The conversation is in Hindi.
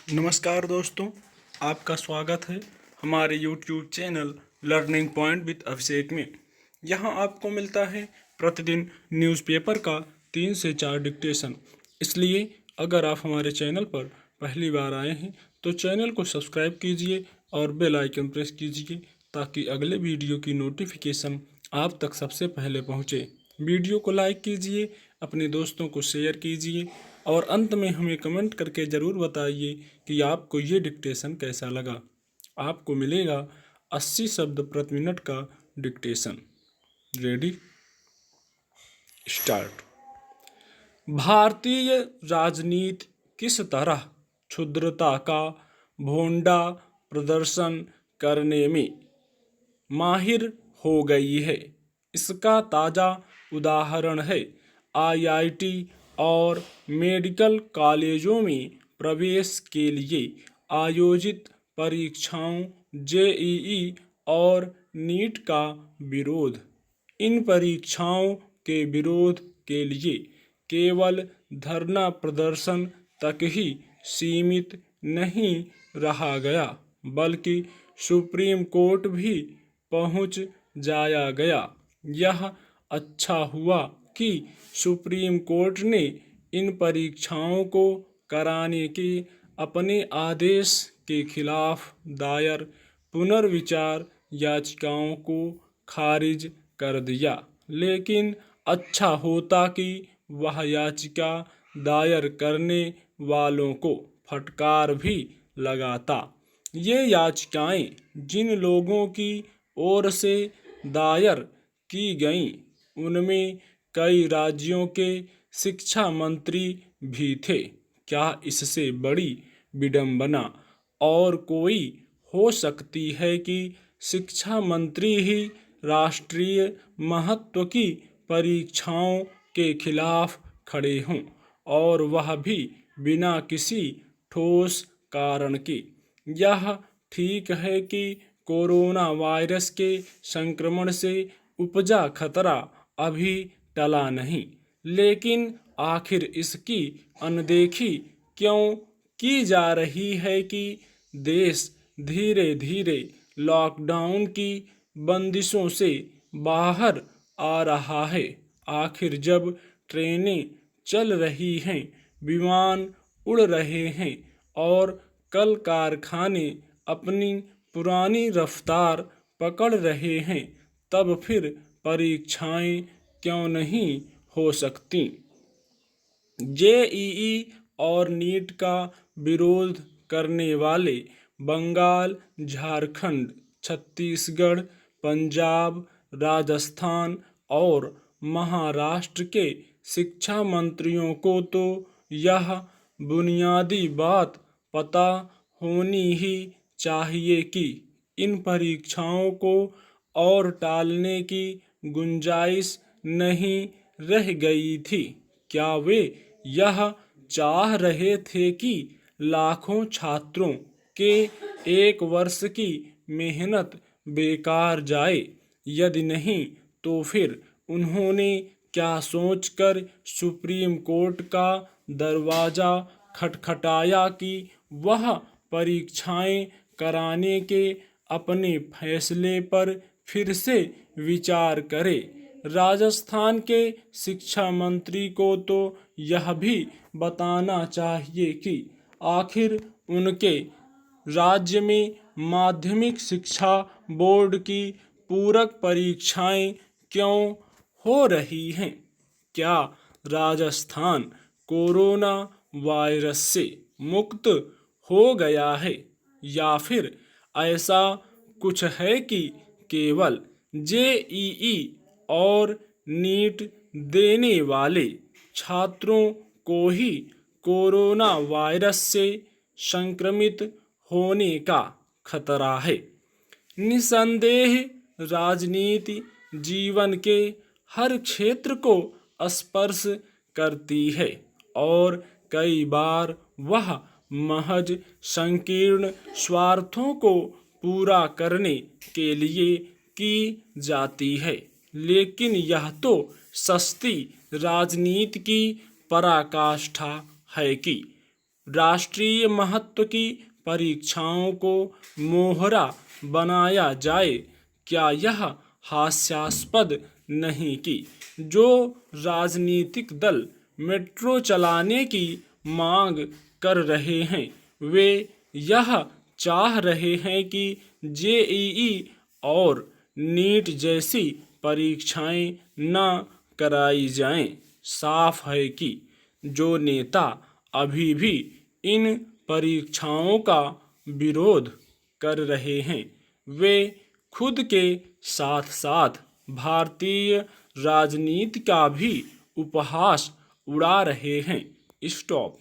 नमस्कार दोस्तों, आपका स्वागत है हमारे YouTube channel learning point with Abhishek में। यहाँ आपको मिलता है प्रतिदिन न्यूज़पेपर का 3 से 4 डिक्टेशन। इसलिए अगर आप हमारे चैनल पर पहली बार आए हैं तो चैनल को सब्सक्राइब कीजिए और बेल आइकन प्रेस कीजिए ताकि अगले वीडियो की नोटिफिकेशन आप तक सबसे पहले पहुँचे। वीडियो को लाइक कीजिए, अपने दोस्तों को शेयर कीजिए और अंत में हमें कमेंट करके ज़रूर बताइए कि आपको ये डिक्टेशन कैसा लगा। आपको मिलेगा 80 शब्द प्रति मिनट का डिक्टेशन। Ready, start. भारतीय राजनीति किस तरह क्षुद्रता का भोंडा प्रदर्शन करने में माहिर हो गई है, इसका ताज़ा उदाहरण है आईआईटी और मेडिकल कॉलेजों में प्रवेश के लिए आयोजित परीक्षाओं जेईई और नीट का विरोध। इन परीक्षाओं के विरोध के लिए केवल धरना प्रदर्शन तक ही सीमित नहीं रहा गया, बल्कि सुप्रीम कोर्ट भी पहुंच जाया गया। यह अच्छा हुआ कि सुप्रीम कोर्ट ने इन परीक्षाओं को कराने के अपने आदेश के खिलाफ दायर पुनर्विचार याचिकाओं को खारिज कर दिया, लेकिन अच्छा होता कि वह याचिका दायर करने वालों को फटकार भी लगाता। ये याचिकाएं जिन लोगों की ओर से दायर की गईं उनमें कई राज्यों के शिक्षा मंत्री भी थे। क्या इससे बड़ी विडंबना और कोई हो सकती है कि शिक्षा मंत्री ही राष्ट्रीय महत्व की परीक्षाओं के खिलाफ खड़े हों, और वह भी बिना किसी ठोस कारण के। यह ठीक है कि कोरोना वायरस के संक्रमण से उपजा खतरा अभी टला नहीं, लेकिन आखिर इसकी अनदेखी क्यों की जा रही है कि देश धीरे धीरे लॉकडाउन की बंदिशों से बाहर आ रहा है। आखिर जब ट्रेनें चल रही हैं, विमान उड़ रहे हैं और कल कारखाने अपनी पुरानी रफ्तार पकड़ रहे हैं, तब फिर परीक्षाएं क्यों नहीं हो सकती। जेईई और नीट का विरोध करने वाले बंगाल, झारखंड, छत्तीसगढ़, पंजाब, राजस्थान और महाराष्ट्र के शिक्षा मंत्रियों को तो यह बुनियादी बात पता होनी ही चाहिए कि इन परीक्षाओं को और टालने की गुंजाइश नहीं रह गई थी। क्या वे यह चाह रहे थे कि लाखों छात्रों के एक वर्ष की मेहनत बेकार जाए? यदि नहीं, तो फिर उन्होंने क्या सोचकर सुप्रीम कोर्ट का दरवाजा खटखटाया कि वह परीक्षाएं कराने के अपने फैसले पर फिर से विचार करे? राजस्थान के शिक्षा मंत्री को तो यह भी बताना चाहिए कि आखिर उनके राज्य में माध्यमिक शिक्षा बोर्ड की पूरक परीक्षाएं क्यों हो रही हैं। क्या राजस्थान कोरोना वायरस से मुक्त हो गया है, या फिर ऐसा कुछ है कि केवल जेईई और नीट देने वाले छात्रों को ही कोरोना वायरस से संक्रमित होने का खतरा है? निसंदेह राजनीति जीवन के हर क्षेत्र को स्पर्श करती है और कई बार वह महज संकीर्ण स्वार्थों को पूरा करने के लिए की जाती है, लेकिन यह तो सस्ती राजनीति की पराकाष्ठा है कि राष्ट्रीय महत्व की परीक्षाओं को मोहरा बनाया जाए। क्या यह हास्यास्पद नहीं कि जो राजनीतिक दल मेट्रो चलाने की मांग कर रहे हैं वे यह चाह रहे हैं कि जेईई और नीट जैसी परीक्षाएं न कराई जाएं। साफ है कि जो नेता अभी भी इन परीक्षाओं का विरोध कर रहे हैं वे खुद के साथ साथ भारतीय राजनीति का भी उपहास उड़ा रहे हैं। स्टॉप।